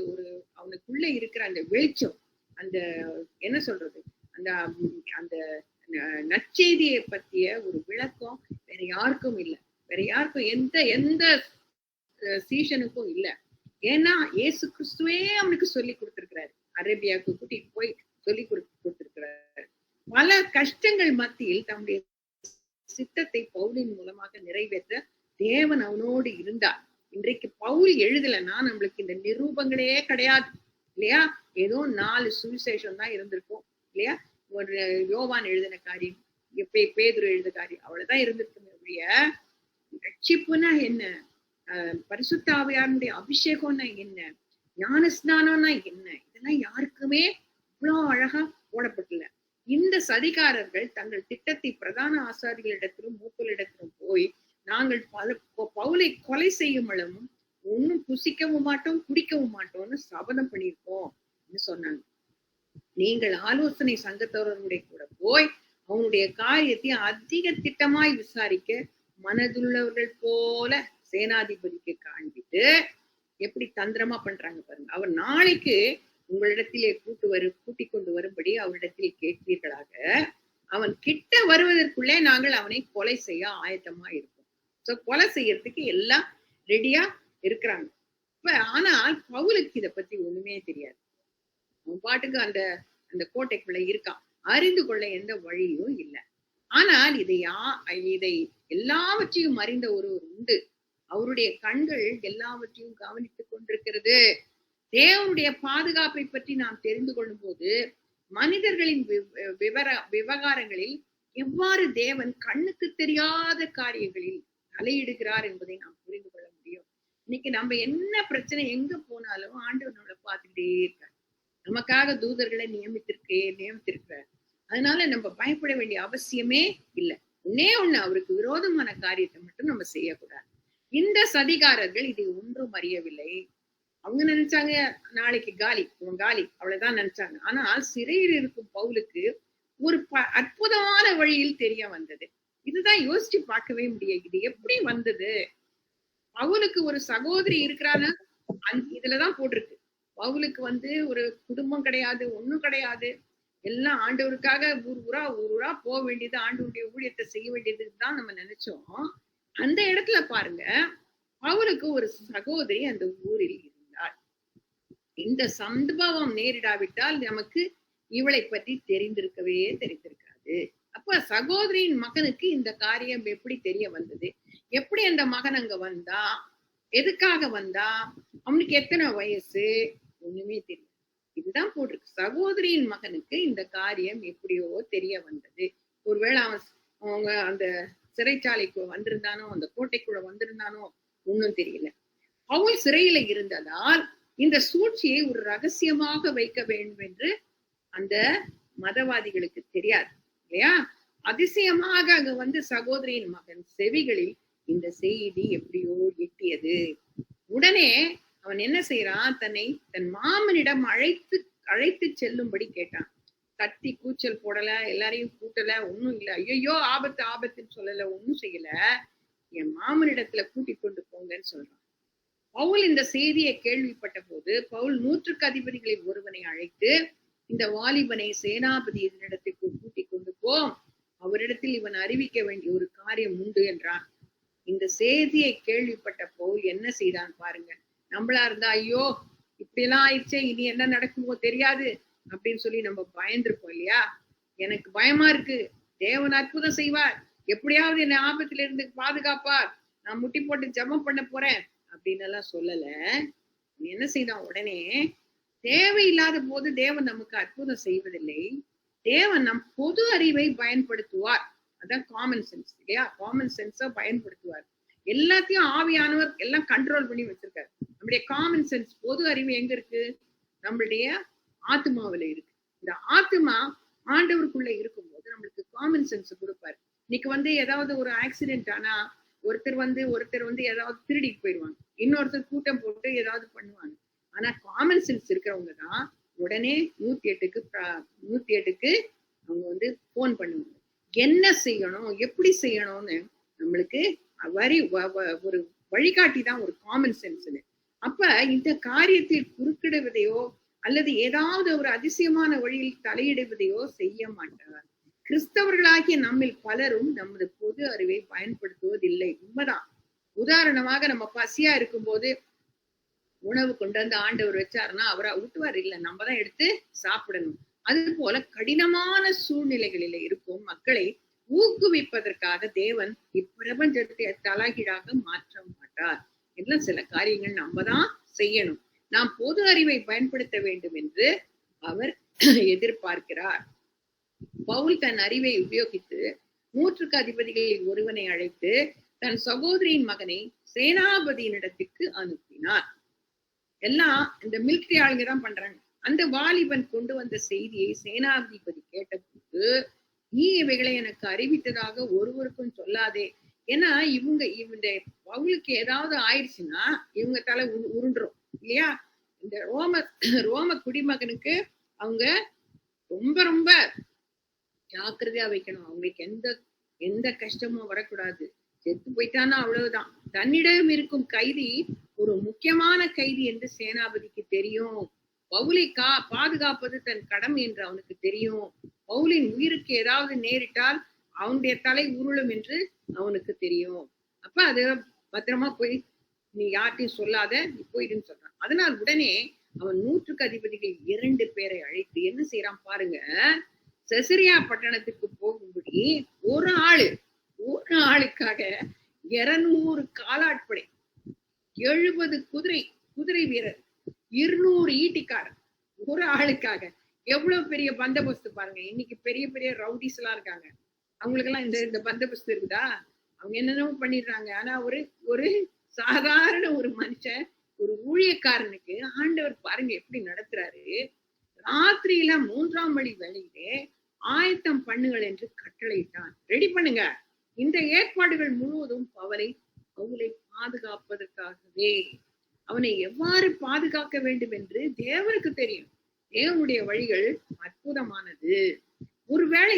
அவனுக்குள்ள இருக்கிற அந்த வெளிச்சம், அந்த என்ன சொல்றது, அந்த அந்த நற்செய்தியை பற்றிய ஒரு விளக்கம் வேற யாருக்கும் இல்லை. வேற யாருக்கும் எந்த சீஷனுக்கும் இல்லை. ஏன்னா இயேசு கிறிஸ்துவே அவனுக்கு சொல்லி கொடுத்திருக்கிறாரு. அரேபியாவுக்கு கூட்டிட்டு போய் சொல்லி கொடுத்திருக்கிறாரு. பல கஷ்டங்கள் மத்தியில் தம்முடைய சித்தத்தை பவுலின் மூலமாக நிறைவேற்ற தேவன் அவனோடு இருந்தார். இன்றைக்கு பவுல் எழுதலைன்னா நம்மளுக்கு இந்த நிரூபங்களே கிடையாது இல்லையா? ஏதோ 4 சுவிசேஷம் தான் இருந்திருக்கும் இல்லையா? ஒரு யோவான் எழுதின காரியம், பேதுரு எழுதின காரியம், அவ்வளவுதான் இருந்திருக்குமே ஒழிய ரட்சிப்புனா என்ன, பரிசுத்த ஆவியாருடைய அபிஷேகம்னா என்ன, ஞானஸ்நானம்னா என்ன, இதெல்லாம் யாருக்குமே இவ்வளவு அழகா போடப்படல. இந்த சதிகாரர்கள் தங்கள் திட்டத்தை பிரதான ஆசாரிகளிடத்திலும் மூப்பரிடத்திலும் போய் நாங்கள் பவுலை கொலை செய்யும் அளவும் ஒன்னும் புசிக்கவும் மாட்டோம் குடிக்கவும் மாட்டோம்னு சபதம் பண்ணியிருக்கோம் சொன்னாங்க. நீங்கள் ஆலோசனை சங்கத்தவர்களுடைய கூட போய் அவனுடைய காரியத்தை அதிக திட்டமாய் விசாரிக்க மனதுள்ளவர்கள் போல சேனாதிபதிக்கு காண்பித்து எப்படி தந்திரமா பண்றாங்க பாருங்க. அவர் நாளைக்கு உங்களிடத்திலே கூட்டிக் கொண்டு வரும்படி அவரிடத்தில் கேட்பீர்களாக. அவன் கிட்ட வருவதற்குள்ளே நாங்கள் அவனை கொலை செய்ய ஆயத்தமா இருக்கோம். சோ கொலை செய்யறதுக்கு எல்லாம் ரெடியா இருக்கிறாங்க. ஆனால் பவுலுக்கு இதை பத்தி ஒண்ணுமே தெரியாது. அவன் பாட்டுக்கு அந்த கோட்டைக்குள்ள இருக்கான். அறிந்து கொள்ள எந்த வழியும் இல்லை. ஆனால் இதை எல்லாவற்றையும் அறிந்த ஒருவர் உண்டு. அவருடைய கண்கள் எல்லாவற்றையும் கவனித்துக் கொண்டிருக்கிறது. தேவனுடைய பாதுகாப்பை பற்றி நாம் தெரிந்து கொள்ளும் போது மனிதர்களின் விவகாரங்களில் எவ்வாறு தேவன் கண்ணுக்கு தெரியாத காரியங்களில் தலையிடுகிறார் என்பதை நாம் புரிந்து கொள்ள முடியும். இன்னைக்கு நம்ம என்ன பிரச்சனை எங்க போனாலும் ஆண்டவர் நம்மளை பார்த்துக்கிட்டே இருக்கார். நமக்காக தூதர்களை நியமித்திருக்கிறார். அதனால நம்ம பயப்பட வேண்டிய அவசியமே இல்லை. ஒண்ணு அவருக்கு விரோதமான காரியத்தை மட்டும் நம்ம செய்யக்கூடாது. இந்த சதிகாரர்கள் இதை ஒன்றும் அறியவில்லை. அவங்க நினைச்சாங்க நாளைக்கு காலி அவ்வளவுதான் நினைச்சாங்க. ஆனால் சிறையில் இருக்கும் பவுலுக்கு ஒரு அற்புதமான வழியில் தெரிய வந்தது. இதுதான் யோசிச்சு பார்க்கவே முடியாது. இது எப்படி வந்தது? பவுலுக்கு ஒரு சகோதரி இருக்கிறான்னு இதுலதான் போட்டிருக்கு. பவுலுக்கு ஒரு குடும்பம் கிடையாது, ஒண்ணும் கிடையாது. எல்லாம் ஆண்டவருக்காக ஊர் ஊரா போக வேண்டியது, ஆண்டவருடைய ஊழியத்தை செய்ய வேண்டியதுதான் நம்ம நினைச்சோம். அந்த இடத்துல பாருங்க, பவுலுக்கு ஒரு சகோதரி அந்த ஊரில் இருந்தாள். இந்த சம்பவம் நேரிடாவிட்டால் நமக்கு இவளை பற்றி தெரிந்திருக்காது. அப்ப சகோதரியின் மகனுக்கு இந்த காரியம் எப்படி தெரிய வந்தது? எப்படி அந்த மகன் அங்க வந்தா? எதுக்காக வந்தா? அவனுக்கு எத்தனை வயசு? ஒண்ணுமே தெரியும். இதுதான் போட்டிருக்கு. சகோதரியின் மகனுக்கு இந்த காரியம் எப்படியோ தெரிய வந்தது. ஒருவேளை அவங்க அந்த சிறைச்சாலைக்கு வந்திருந்தானோ, அந்த கோட்டைக்குள்ள வந்திருந்தானோ, ஒன்னும் தெரியல. பவுல் சிறையில இருந்ததால் இந்த சூழ்ச்சியை ஒரு ரகசியமாக வைக்க வேண்டும் என்று அந்த மதவாதிகளுக்கு தெரியாது இல்லையா? அதிசயமாக அங்க சகோதரியின் மகன் செவிகளில் இந்த செய்தி எப்படியோ எட்டியது. உடனே அவன் என்ன செய்யறான்? தன் மாமனிடம் அழைத்து செல்லும்படி கேட்டான். கத்தி கூச்சல் போடல, எல்லாரையும் கூட்டல, ஒண்ணும் இல்ல. ஐயோ ஆபத்துன்னு சொல்லல, ஒண்ணும் செய்யல. என் மாமனிடத்துல கூட்டி கொண்டு போங்கன்னு சொல்றான். பவுல் இந்த செய்தியை கேள்விப்பட்ட போது பவுல் 100 அதிபதிகளில் ஒருவனை அழைத்து, இந்த வாலிபனை சேனாபதியினிடத்துக்கு கூட்டி கொண்டு போ, அவரிடத்தில் இவன் அறிவிக்க வேண்டிய ஒரு காரியம் உண்டு என்றான். இந்த செய்தியை கேள்விப்பட்ட பவுல் என்ன செய்தான் பாருங்க. நம்மளா இருந்தா ஐயோ இப்படி எல்லாம் ஆயிடுச்சே, இனி என்ன நடக்குமோ தெரியாது அப்படின்னு சொல்லி நம்ம பயந்துருப்போம் இல்லையா? எனக்கு பயமா இருக்கு, தேவன் அற்புதம் செய்வார், எப்படியாவது என்ன ஆபத்துல இருந்து பாதுகாப்பார், நான் முட்டி போட்டு ஜெபம் பண்ண போறேன் அப்படின்னு எல்லாம் சொல்லல. என்ன செய்தான்? உடனே தேவையில்லாத போது தேவன் நமக்கு அற்புதம் செய்வதில்லை. தேவன் நம் பொது அறிவை பயன்படுத்துவார். அதான் காமன் சென்ஸ் இல்லையா? காமன் சென்ஸ பயன்படுத்துவார். எல்லாத்தையும் ஆவியானவர் எல்லாம் கண்ட்ரோல் பண்ணி வச்சிருக்காரு. நம்முடைய காமன் சென்ஸ், பொது அறிவு எங்க இருக்கு? நம்மளுடைய ஆத்மாவில இருக்கு. இந்த ஆத்மா ஆண்டவருக்குள்ள இருக்கும்போது நம்மளுக்கு காமன் சென்ஸ் கொடுப்பாரு. இன்னைக்கு ஏதாவது ஒரு ஆக்சிடென்ட் ஆனா ஒருத்தர் ஏதாவது திருடிட்டு போயிடுவாங்க, இன்னொருத்தர் கூட்டம் போட்டு ஏதாவது பண்ணுவாங்க. ஆனா காமன் சென்ஸ் இருக்கிறவங்க தான் உடனே 108க்கு அவங்க போன் பண்ணுவாங்க. என்ன செய்யணும், எப்படி செய்யணும்னு நம்மளுக்கு ஒரு வழிகாட்டி தான் ஒரு காமன் சென்ஸ். அப்ப இந்த காரியத்தில் குறுக்கிடுவதையோ அல்லது ஏதாவது ஒரு அதிசயமான வழியில் தலையிடுவதையோ செய்ய மாட்டார். கிறிஸ்தவர்களாகிய நம்மில் பலரும் நமது பொது அறிவை பயன்படுத்துவதில்லை. உண்மைதான். உதாரணமாக, நம்ம பசியா இருக்கும் போது உணவு கொண்டு வந்து ஆண்டவர் வச்சாருன்னா அவரை ஊட்டுவார் இல்ல, நம்ம தான் எடுத்து சாப்பிடணும். அது போல கடினமான சூழ்நிலைகளில இருக்கும் மக்களை ஊக்குவிப்பதற்காக தேவன் இப்பிரபஞ்சத்தை தலைகீழாக மாற்ற மாட்டார். எல்லாம் சில காரியங்கள் நம்ம தான் செய்யணும். நாம் பொது அறிவை பயன்படுத்த வேண்டும் என்று அவர் எதிர்பார்க்கிறார். பவுல் தன் அறிவை உபயோகித்து 100 அதிபதிகளில் ஒருவனை அழைத்து தன் சகோதரியின் மகனை சேனாபதியினிடத்துக்கு அனுப்பினார். எல்லாம் இந்த மிலிட்டரி ஆளுங்க தான் பண்றாங்க. அந்த வாலிபன் கொண்டு வந்த செய்தியை சேனாதிபதி கேட்டபோது, நீ இவைகளை எனக்கு அறிவித்ததாக ஒருவருக்கும் சொல்லாதே. ஏன்னா இவங்க பவுலுக்கு ஏதாவது ஆயிடுச்சுன்னா இவங்க தலை உருண்டுரும் இல்லையா? இந்த ரோம குடிமகனுக்கு அவங்க ரொம்ப ரொம்ப ஜாக்கிரதையா வைக்கணும். அவங்களுக்கு எந்த கஷ்டமும் வரக்கூடாது. செத்து போயிட்டானா அவ்வளவுதான். தன்னிடம் இருக்கும் கைதி ஒரு முக்கியமான கைதி என்று சேனாபதிக்கு தெரியும். பவுலை பாதுகாப்பது தன் கடமை என்று அவனுக்கு தெரியும். பவுலின் உயிருக்கு ஏதாவது நேரிட்டால் அவனுடைய தலை உருளும் என்று அவனுக்கு தெரியும். அப்ப அது பத்திரமா போய் நீ யார்ட்டையும் சொல்லாத, நீ போயிடுன்னு சொல்றான். அதனால் உடனே அவன் 100 அதிபதிகள் 2 பேரை அழைத்து என்ன செய்யறான் பாருங்க. செசரியா பட்டணத்துக்கு போகும்படி ஒரு ஆளுக்காக 200 காலாட்படை, 70 குதிரை வீரர், 200 ஈட்டிக்காரர், ஒரு ஆளுக்காக எவ்வளவு பெரிய பந்தோபஸ்து பாருங்க. இன்னைக்கு பெரிய பெரிய ரவுடிஸ் எல்லாம் இருக்காங்க, அவங்களுக்கு எல்லாம் இந்த இந்த பந்தோபஸ்து இருக்குதா? அவங்க என்னென்னமோ பண்ணிடுறாங்க. ஆனா ஒரு ஒரு சாதாரண ஒரு மனுஷன், ஒரு ஊழியக்காரனுக்கு ஆண்டவர் பாருங்க எப்படி நடத்துறாரு. ராத்திரியில 3ஆம் மணி வேளையிலே ஆயத்தம் பண்ணுங்கள் என்று கட்டளையிட்டான். ரெடி பண்ணுங்க. இந்த ஏற்பாடுகள் முழுவதும் பவுலை பாதுகாப்பதற்காகவே. அவனை எவ்வாறு பாதுகாக்க வேண்டும் என்று தேவனுக்கு தெரியும். தேவனுடைய வழிகள் அற்புதமானது. ஒருவேளை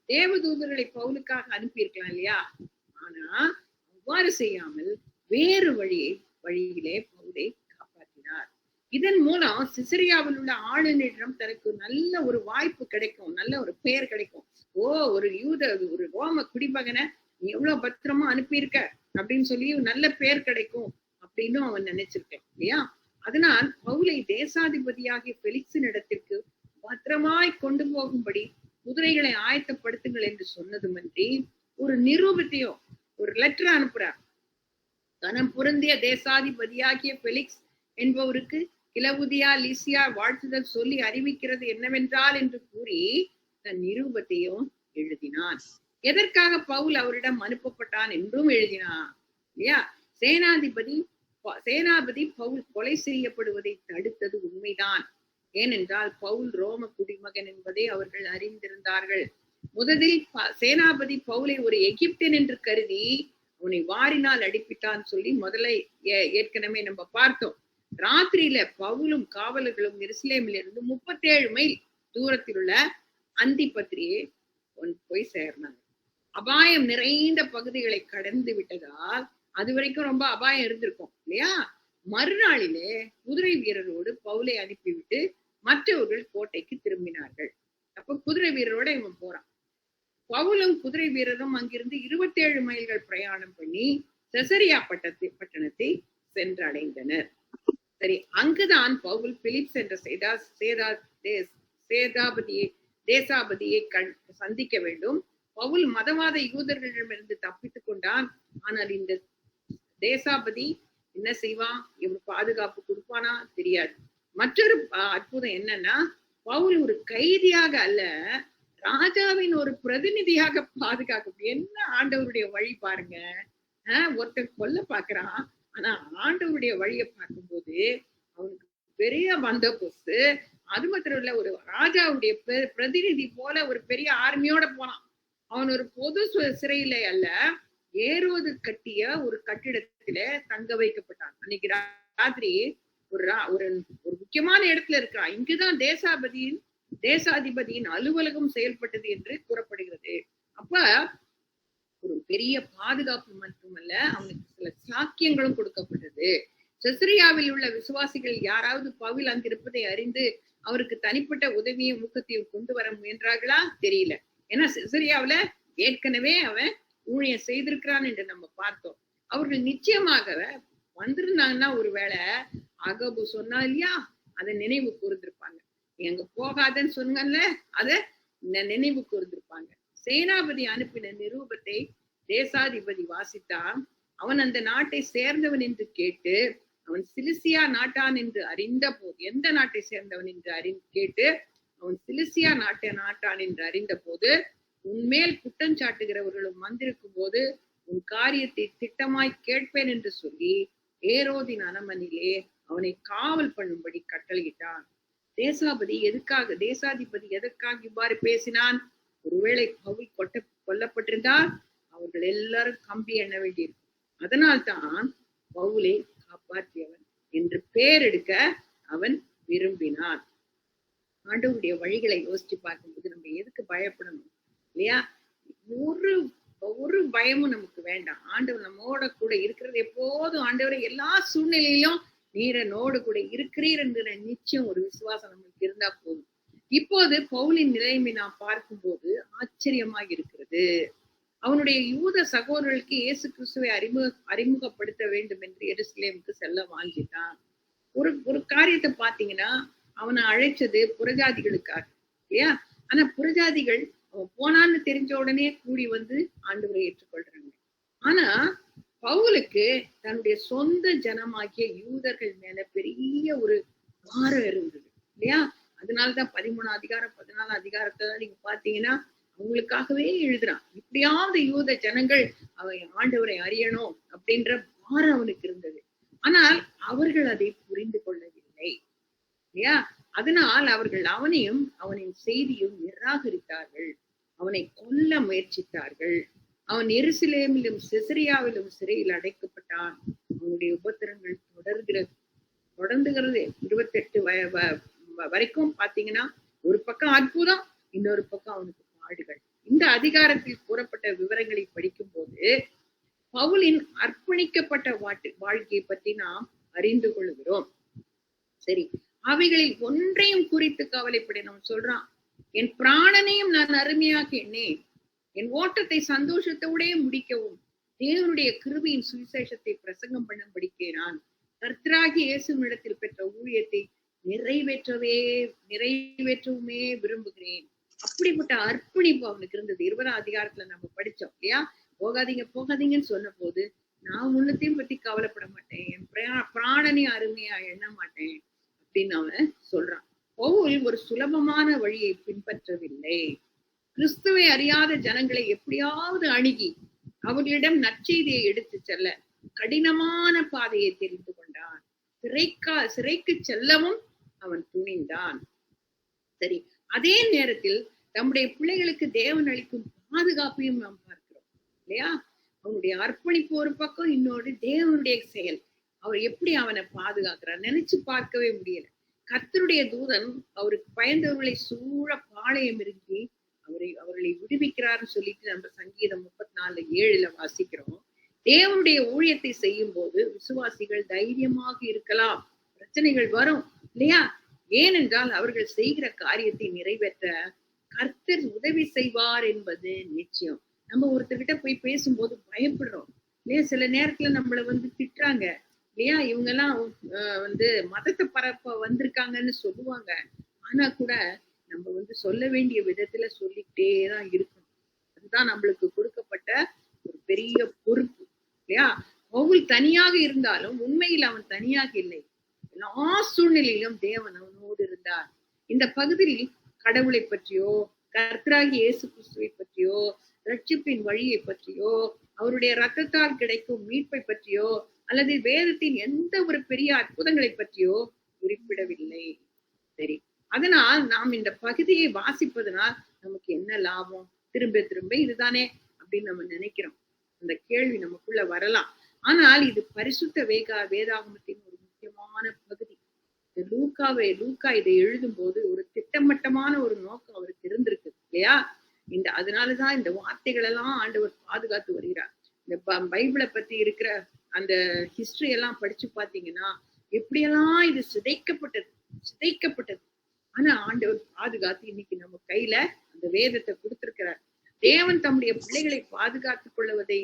தேவதூதர்களை பவுலுக்காக அனுப்பியிருக்கலாம் இல்லையா? ஆனா அவ்வாறு செய்யாமல் வேறு வழியிலே பவுலை காப்பாற்றினார். இதன் மூலம் சிசரியாவில் உள்ள ஆளுநரிடம் தனக்கு நல்ல ஒரு வாய்ப்பு கிடைக்கும், நல்ல ஒரு பெயர் கிடைக்கும். ஒரு ஒரு ரோம குடிமகனை நீ எவ்வளவு பத்திரமா அனுப்பியிருக்க அப்படின்னு சொல்லி நல்ல பெயர் கிடைக்கும் அப்படின்னு அவன் நினைச்சிருக்கான் இல்லையா? அதனால் பவுலை தேசாதிபதியாகிய பெலிக்ஸின் இடத்திற்கு பத்திரமாய் கொண்டு போகும்படி குதிரைகளை ஆயத்தப்படுத்துங்கள் என்று சொன்னதுமன்றி ஒரு நிரூபத்தையோ ஒரு லெட்டர் அனுப்புறார். கனம் பொருந்திய தேசாதிபதியாகிய பெலிக்ஸ் என்பவருக்கு கிலவுதியா லிசியா வாழ்த்துதல் சொல்லி அறிவிக்கிறது என்னவென்றால் என்று கூறி தன் நிரூபத்தையும் எழுதினான். எதற்காக பவுல் அவரிடம் அனுப்பப்பட்டான் என்றும் எழுதினான் இல்லையா? சேனாபதி பவுல் கொலை செய்யப்படுவதை தடுத்தது உண்மைதான். ஏனென்றால் பவுல் ரோம குடிமகன் என்பதை அவர்கள் அறிந்திருந்தார்கள். முதலில் சேனாபதி பவுலை ஒரு எகிப்தியன் என்று கருதி அவனை வாரினால் அடிப்பிட்டான்னு சொல்லி முதல்ல ஏற்கனவே நம்ம பார்த்தோம். ராத்திரியில பவுலும் காவலர்களும் எருசலேமில் இருந்து 37 மைல் தூரத்தில் உள்ள அந்திப்பத்திரியை போய் சேர்ந்தாங்க. அபாயம் நிறைந்த பகுதிகளை கடந்து விட்டதால் அது வரைக்கும் ரொம்ப அபாயம் இருந்திருக்கும் இல்லையா? மறுநாளிலே குதிரை வீரரோடு பவுலை அனுப்பிவிட்டு மற்றவர்கள் கோட்டைக்கு திரும்பினார்கள். அப்ப குதிரை வீரரோட இவன் போறான். பவுலும் குதிரை வீரரும் அங்கிருந்து 27 மைல்கள் பிரயாணம் பண்ணி செசரியா பட்டணத்தை சென்றடைந்தனர். சரி, அங்குதான் பவுல் பிலிப்ஸ் என்ற தேசாபதியை சந்திக்க வேண்டும். பவுல் மதவாத யூதர்களிடமிருந்து தப்பித்துக் கொண்டான். ஆனால் இந்த தேசாபதி என்ன செய்வான்? இவனுக்கு பாதுகாப்பு கொடுப்பானா தெரியாது. மற்றொரு அற்புதம் என்னன்னா, பவுல் ஒரு கைதியாக அல்ல, ராஜாவின் ஒரு பிரதிநிதியாக பாதுகாக்க. என்ன ஆண்டவருடைய வழி பாருங்க. ஒருத்தன் கொல்ல பாக்குறான், ஆனா ஆண்டவருடைய வழியை பார்க்கும்போது அவனுக்கு பெரிய பந்தோபஸ்து. அது மாத்திரம் இல்ல, ஒரு ராஜாவுடைய பிரதிநிதி போல ஒரு பெரிய ஆர்மியோட போனான். அவன் ஒரு பொது சிறையில அல்ல, ஏரோது கட்டிய ஒரு கட்டிடத்தில தங்க வைக்கப்பட்டான். அன்னைக்கு ராத்திரி ஒரு முக்கியமான இடத்துல இருக்கிறான். இங்குதான் தேசாதிபதியின் அலுவலகம் செயல்பட்டது என்று கூறப்படுகிறது. அப்ப ஒரு பெரிய பாதுகாப்பு மட்டுமல்ல, அவனுக்கு சில சாக்கியங்களும் கொடுக்கப்பட்டது. செசரியாவில் உள்ள விசுவாசிகள் யாராவது பவுல் அங்கிருப்பதை அறிந்து அவருக்கு தனிப்பட்ட உதவியும் ஊக்கத்தையும் கொண்டு வர முயன்றார்களா? தெரியல. ஏன்னா செசரியாவில ஏற்கனவே அவன் ஊழியம் செய்திருக்கிறான் என்று நம்ம பார்த்தோம். அவர்கள் நிச்சயமாக வந்திருந்தாங்கன்னா ஒருவேளை அகபு சொன்னா இல்லையா, அதை நினைவு கூர்ந்திருப்பாங்க. எங்க போகாதன்னு சொன்னாங்கல்ல, அதை நினைவு கூர்ந்திருப்பாங்க. சேனாபதி அனுப்பின நிரூபத்தை தேசாதிபதி வாசித்தான். அவன் அந்த நாட்டை சேர்ந்தவன் என்று கேட்டு, அவன் சிலிசியா நாட்டான் என்று அறிந்த போது, எந்த நாட்டை சேர்ந்தவன் என்று கேட்டு அவன் சிலிசியா நாட்டான் என்று அறிந்த போது, உன்மேல் குற்றம் சாட்டுகிறவர்களும் வந்திருக்கும் போது உன் காரியத்தை திட்டமாய் கேட்பேன் என்று சொல்லி ஏரோதின் அரண்மனையிலே அவனை காவல் பண்ணும்படி கட்டளையிட்டான். தேசாதிபதி எதற்காக இவ்வாறு பேசினான்? ஒருவேளை பவுல் கொல்லப்பட்டிருந்தால் அவர்கள் எல்லாரும் கம்பி எண்ண வேண்டியிருக்கும். அதனால்தான் பவுலை காப்பாற்றியவன் என்று பெயர் எடுக்க அவன் விரும்பினான். ஆண்டவருடைய வழிகளை யோசிச்சு பார்க்கும்போது நம்ம எதுக்கு பயப்படணும் இல்லையா? ஒரு பயமும் நமக்கு வேண்டாம். ஆண்டவர் நம்மோட கூட இருக்கிறது. எப்போதும் ஆண்டவரை எல்லா சூழ்நிலையிலும் நீர் என்னோடு கூட இருக்கிறீர் என்கிற நிச்சயம் ஒரு விசுவாசம் நம்மளுக்கு இருந்தா போதும். இப்போது பவுலின் நிலைமை நாம் பார்க்கும்போது ஆச்சரியமாக இருக்கிறது. அவனுடைய யூத சகோதரர்களுக்கு இயேசு கிறிஸ்துவை அறிமுகப்படுத்த வேண்டும் என்று எருசலேமுக்கு செல்ல வாங்கிட்டான். ஒரு காரியத்தை பாத்தீங்கன்னா, அவனை அழைச்சது புறஜாதிகளுக்காக இல்லையா? ஆனா புறஜாதிகள் அவன் போனான்னு தெரிஞ்ச உடனே கூடி வந்து ஆண்டவரை ஏற்றுக்கொள்றாங்க. ஆனா பவுலுக்கு தன்னுடைய சொந்த ஜனமாகிய யூதர்கள் மேல பெரிய ஒரு பாரம் இருந்தது இல்லையா? அது அதனாலதான் 13 அதிகாரம் 14 அதிகாரத்துல நீங்க பாத்தீங்கன்னா அவங்களுக்காகவே எழுதுறான். இப்படியாவது யூத ஜனங்கள் அவன் ஆண்டவரை அறியணும் அப்படின்ற பாரம் அவனுக்கு இருந்தது. ஆனால் அவர்கள் அதை புரிந்து கொள்ளவில்லை இல்லையா? அதனால் அவர்கள் அவனையும் அவனின் செய்தியும் நிராகரித்தார்கள். அவனை கொல்ல முயற்சித்தார்கள். அவன் எருசலேமிலும் செசரியாவிலும் சிறையில் அடைக்கப்பட்டான். அவனுடைய உபத்திரங்கள் தொடர்ந்துகிறது 28 வரைக்கும் பாத்தீங்கன்னா ஒரு பக்கம் அற்புதம், இன்னொரு பக்கம் அவனுக்கு பாடுகள். இந்த அதிகாரத்தில் கூறப்பட்ட விவரங்களை படிக்கும் போது பவுலின் அர்ப்பணிக்கப்பட்ட வாழ்க்கையை பற்றி நாம் அறிந்து கொள்கிறோம். சரி, அவைகளில் ஒன்றையும் குறித்து கவலைப்பட நாம் சொல்றான். என் பிராணனையும் நான் அருமையாக எண்ணேன், என் ஓட்டத்தை சந்தோஷத்தோடே முடிக்கவும் தேவனுடைய கிருபையின் சுவிசேஷத்தை பிரசங்கம் பண்ணும்படிக்கே நான் கர்த்தராகிய இயேசுவினிடத்தில் பெற்ற ஊழியத்தை நிறைவேற்றவுமே விரும்புகிறேன். அப்படிப்பட்ட அர்ப்பணிப்பு அவனுக்கு இருந்தது. 20ஆம் அதிகாரத்துல நம்ம படிச்சோம் இல்லையா? போகாதீங்கன்னு சொன்ன போது நான் உன்னத்தையும் பத்தி கவலைப்பட மாட்டேன், என் பிராணனை அருமையா எண்ண மாட்டேன் அப்படின்னு அவன் சொல்றான். பவுல் ஒரு சுலபமான வழியை பின்பற்றவில்லை. கிறிஸ்துவை அறியாத ஜனங்களை எப்படியாவது அணுகி அவர்களிடம் நற்செய்தியை எடுத்து செல்ல கடினமான பாதையை தெரிந்து கொண்டான். சிறைக்கு செல்லவும் அவன் துணிந்தான். சரி, அதே நேரத்தில் தம்முடைய பிள்ளைகளுக்கு தேவன் அளிக்கும் பாதுகாப்பையும் நாம் பார்க்கிறோம் இல்லையா? அவனுடைய அர்ப்பணிப்பு ஒரு பக்கம், இன்னொரு தேவனுடைய செயல். அவர் எப்படி அவனை பாதுகாக்கிறார் நினைச்சு பார்க்கவே முடியல. கர்த்தருடைய தூதன் அவருக்கு பயந்தவர்களை சூழ பாளையம் இறங்கி அவர்களை விடுவிக்கிறார்னு சொல்லிட்டு நம்ம சங்கீதம் 34:7 வாசிக்கிறோம். தேவனுடைய ஊழியத்தை செய்யும் போது விசுவாசிகள் தைரியமாக இருக்கலாம். பிரச்சனைகள் வரும் இல்லையா? ஏனென்றால் அவர்கள் செய்கிற காரியத்தை நிறைவேற்ற கர்த்தர் உதவி செய்வார் என்பது நிச்சயம். நம்ம ஒருத்தர்கிட்ட போய் பேசும்போது பயப்படுறோம் இல்லையா? சில நேரத்துல நம்மள திட்டுறாங்க இல்லையா? இவங்க எல்லாம் மதத்தை பரப்ப வந்திருக்காங்கன்னு சொல்லுவாங்க. ஆனா கூட நம்ம சொல்ல வேண்டிய விதத்துல சொல்லிக்கிட்டேதான் இருக்கணும். அதுதான் நம்மளுக்கு கொடுக்கப்பட்ட ஒரு பெரிய பொறுப்பு இல்லையா? பவுல் தனியாக இருந்தாலும் உண்மையில் அவன் தனியாக இல்லை. எல்லா சூழ்நிலையிலும் தேவன் அவனோடு இருந்தார். இந்த பகுதியில் கடவுளை பற்றியோ, கர்த்தராகிய இயேசு கிறிஸ்துவை பற்றியோ, ரட்சிப்பின் வழியை பற்றியோ, அவருடைய ரத்தத்தால் கிடைக்கும் மீட்பை பற்றியோ, அல்லது வேதத்தின் எந்த ஒரு பெரிய அற்புதங்களை பற்றியோ குறிப்பிடவில்லை. சரி, அதனால் நாம் இந்த பகுதியை வாசிப்பதனால் நமக்கு என்ன லாபம்? திரும்ப திரும்ப இதுதானே அப்படின்னு நம்ம நினைக்கிறோம். அந்த கேள்வி நமக்குள்ள வரலாம். ஆனால் இது பரிசுத்த வேதாகமத்தின் ஒரு முக்கியமான பகுதி. லூக்கா இதை எழுதும் போது ஒரு திட்டமட்டமான ஒரு நோக்கம் அவருக்கு இருந்திருக்கு இல்லையா? அதனாலதான் இந்த வார்த்தைகள் எல்லாம் ஆண்டவர் பாதுகாத்து வருகிறார். இந்த பைபிளை பத்தி இருக்கிற அந்த ஹிஸ்டரி எல்லாம் படிச்சு பாத்தீங்கன்னா எப்படியெல்லாம் இது சிதைக்கப்பட்டது. ஆனா ஆண்டவர் பாதுகாத்து இன்னைக்கு நம்ம கையில அந்த வேதத்தை கொடுத்திருக்கிறார். தேவன் தம்முடைய பிள்ளைகளை பாதுகாத்துக் கொள்வதை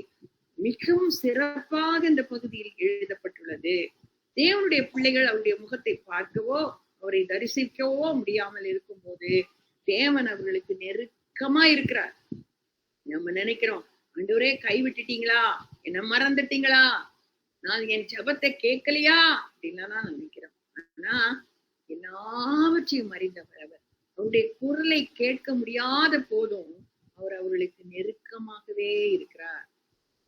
மிகவும் சிறப்பாக இந்த பகுதியில் எழுதப்பட்டுள்ளது. தேவனுடைய பிள்ளைகள் அவருடைய முகத்தை பார்க்கவோ அவரை தரிசிக்கவோ முடியாமல் இருக்கும் போது தேவன் அவர்களுக்கு நெருக்கமா இருக்கிறார். நம்ம நினைக்கிறோம், ஆண்டவரே கைவிட்டுட்டீங்களா, என்ன மறந்துட்டீங்களா, நான் என் ஜெபத்தை கேட்கலையா அப்படின்லாம் நான் நினைக்கிறோம். ஆனா எல்லாவற்றையும் அறிந்தவர் அவர். அவருடைய குரலை கேட்க முடியாத போதும் அவர் அவர்களுக்கு நெருக்கமாகவே இருக்கிறார்.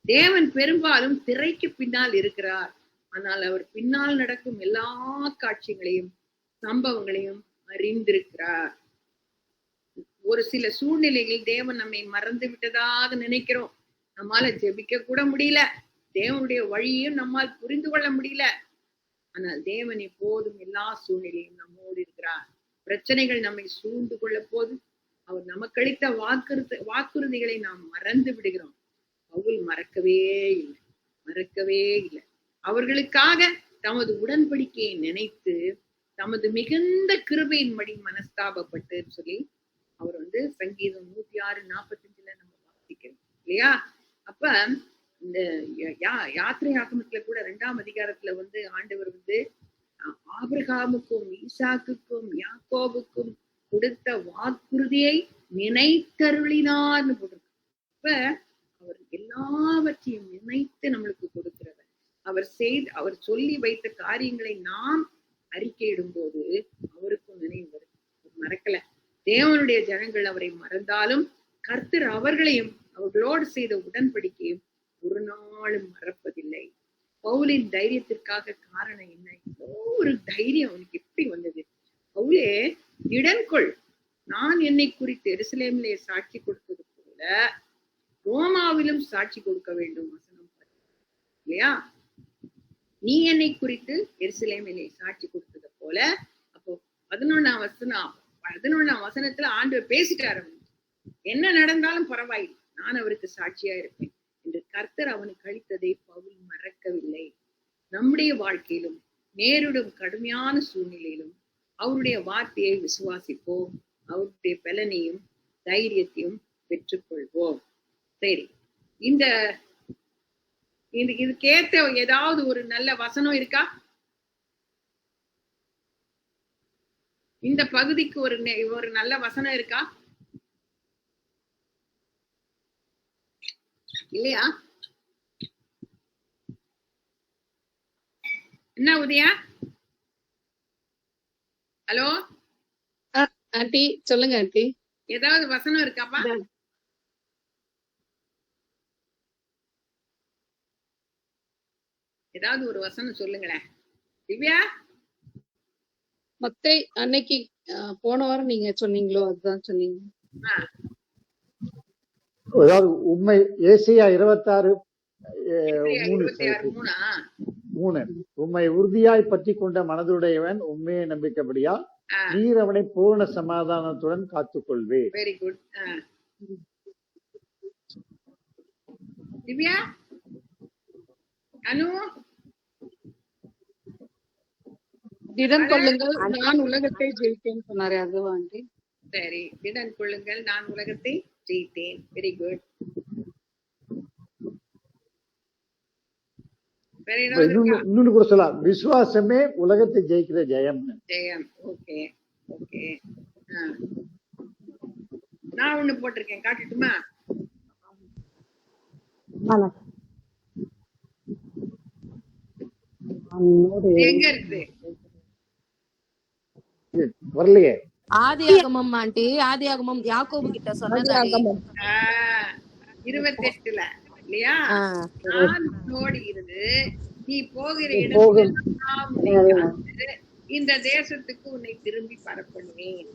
தேவன் பெரும்பாலும் திரைக்கு பின்னால் இருக்கிறார். ஆனால் அவர் பின்னால் நடக்கும் எல்லா காட்சிகளையும் சம்பவங்களையும் அறிந்திருக்கிறார். ஒரு சில சூழ்நிலைகளில் தேவன் நம்மை மறந்து விட்டதாக நினைக்கிறோம். நம்மால ஜெபிக்க கூட முடியல, தேவனுடைய வழியையும் நம்மால் புரிந்து கொள்ள முடியல. ஆனால் தேவன் எப்போதும் எல்லா சூழ்நிலையும் நம்மோடு இருக்கிறார். பிரச்சனைகள் நம்மை சூழ்ந்து கொள்ள போது அவர் நமக்கு அளித்த வாக்குறுதிகளை நாம் மறந்து விடுகிறோம். பவுல் மறக்கவே இல்லை. அவர்களுக்காக தமது உடன்படிக்கையை நினைத்து தமது மிகுந்த கிருபையின் மடி மனஸ்தாபப்பட்டு சொல்லி அவர் சங்கீதம் 106:45 நம்ம வாசிக்கிறோம் இல்லையா? அப்ப இந்த யாத்திரை ஆகமத்துல கூட 2ஆம் அதிகாரத்துல ஆண்டவர் ஆபிரகாமுக்கும் ஈசாக்குக்கும் யாக்கோபுக்கும் கொடுத்த வாக்குறுதியை நினைத்தருளினார்னு போட்டிருக்கு. அப்ப அவர் எல்லாவற்றையும் நினைத்து நம்மளுக்கு கொடுக்கிறவர். அவர் சொல்லி வைத்த காரியங்களை நாம் அறிக்கையிடும் போது அவருக்கும் நினைவு வருது. தேவனுடைய ஜனங்கள் அவரை மறந்தாலும் கர்த்தர் அவர்களையும் அவர்களோடு செய்த உடன்படிக்கையும் ஒரு நாளும் மறப்பதில்லை. பவுலின் தைரியத்திற்காக காரணம் என்ன? ஒரு தைரியம் அவனுக்கு எப்படி வந்தது? பவுலே, திடன்கொள், நான் என்னை குறித்து எருசலேமிலே சாட்சி கொடுத்தது போல ரோமாவிலும் சாட்சி கொடுக்க வேண்டும். வசனம் இல்லையா? நீ என்னை குறித்து எருசலேமிலே சாட்சி கொடுத்தது போல. அப்போ 11ஆம் வசனத்துல ஆண்டவர் பேசிட்டாரு. என்ன நடந்தாலும் பரவாயில்லை, நான் அவருக்கு சாட்சியா இருப்பேன் என்று கர்த்தர் அவனுக்கு அளித்ததை பவுல் மறக்கவில்லை. நம்முடைய வாழ்க்கையிலும் நேரிடும் கடுமையான சூழ்நிலையிலும் அவருடைய வார்த்தையை விசுவாசிப்போம், அவருடைய பலனையும் தைரியத்தையும் பெற்றுக்கொள்வோம். சரி, இதுக்கேத்த ஏதாவது ஒரு நல்ல வசனம் இருக்கா? இந்த பகுதிக்கு ஒரு நல்ல வசனம் இருக்கா? இல்லையா? என்ன உதயா? ஹலோ ஆண்டி, சொல்லுங்க ஆண்டி. ஏதாவது வசனம் இருக்காப்பா? ஏதாவது ஒரு வசனம் சொல்லுங்களேன். திவ்யா, மத்தை அன்னைக்கு போன வாரம் நீங்க சொன்னீங்களோ அதுதான் சொன்னீங்க. அதாவது உண்மை ஏசியா 26:3 உண்மை உறுதியாய் பற்றி கொண்ட மனதுடையவன் உண்மையை நம்பிக்கபடியா நீர் அவனை பூரண சமாதானத்துடன் காத்துக்கொள்வே. Very good. திவ்யா, அனு, திடன் கொள்ளுங்கள், நான் உலகத்தை ஜெயித்தேன் சொன்னாரே அதுவா ஆண்டி? சரி, திடன் கொள்ளுங்கள், நான் உலகத்தை ஜெயித்தேன். Very good. இன்னொன்னு கூட சொல்லலாம், விசுவாசமே உலகத்தை ஜெயிக்கிற ஜெயம். ஜெயம். Okay okay. நான் ஒண்ணு போட்டிருக்கேன், காட்டுட்டுமா? எங்க இருக்குது? வரலையே. ஆதியாகமம் ஆண்டி, ஆதியாகமம் யாக்கோபு கிட்ட சொன்னது 28 இல்லையா? நான் உன்னோடு இருந்து நீ போகிற இடத்தில் இந்த தேசத்துக்கு உன்னை திரும்பி பரப்புவேன்.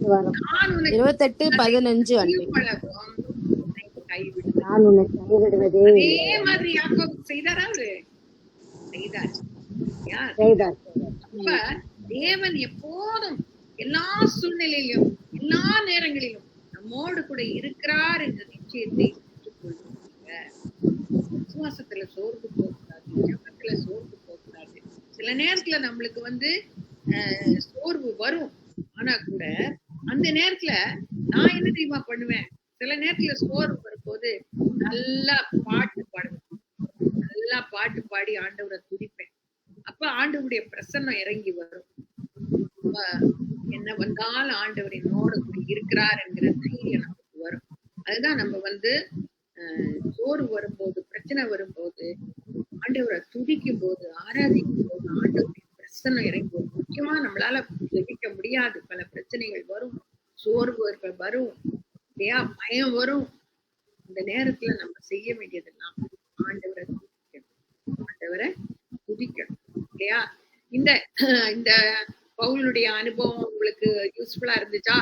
நான் உனக்கு 28:15 கைவிடுவேன். அதே மாதிரி யாக்கோபு செய்தாரா? அவரு செய்தார். அப்ப தேவன் எப்போதும் எல்லா சூழ்நிலையிலும் எல்லா நேரங்களிலும் நம்மோடு கூட இருக்கிறார் என்ற நிச்சயத்தை பெற்றுக்கொள்ளுங்க. விசுவாசத்துல சோர்ந்து போகக்கூடாது, ஜெபத்துல சோர்ந்து போகக்கூடாது. சில நேரத்துல நம்மளுக்கு சோர்வு வரும். ஆனா கூட அந்த நேரத்துல நான் என்ன தெரியுமா பண்ணுவேன்? சில நேரத்துல சோர்வு வரும்போது நல்லா பாட்டு பாடுவேன், நல்லா பாட்டு பாடி ஆண்டவரை துதிப்பேன். அப்ப ஆண்டவருடைய பிரசன்னம் இறங்கி வரும். என்ன வந்தாலும் ஆண்டவர் என்னோட இருக்கிறார் என்கிற தைரியம் நமக்கு வரும். அதுதான் நம்ம சோர்வு வரும்போது, பிரச்சனை வரும்போது, ஆண்டவரை துதிக்கும் போது, ஆராதிக்கும் போது ஆண்டவருடைய பிரசன்னம் இறங்கி வரும். முக்கியமா நம்மளால ஜெபிக்க முடியாது, பல பிரச்சனைகள் வரும், சோர்வுகள் வரும் இல்லையா, பயம் வரும். இந்த நேரத்துல நம்ம செய்ய வேண்டியதெல்லாம் ஆண்டவரை துதிக்கணும், ஆண்டவரை துதிக்கணும் இல்லையா? இந்த பவுலுடைய அனுபவம் உங்களுக்கு யூஸ்ஃபுல்லா இருந்துச்சா?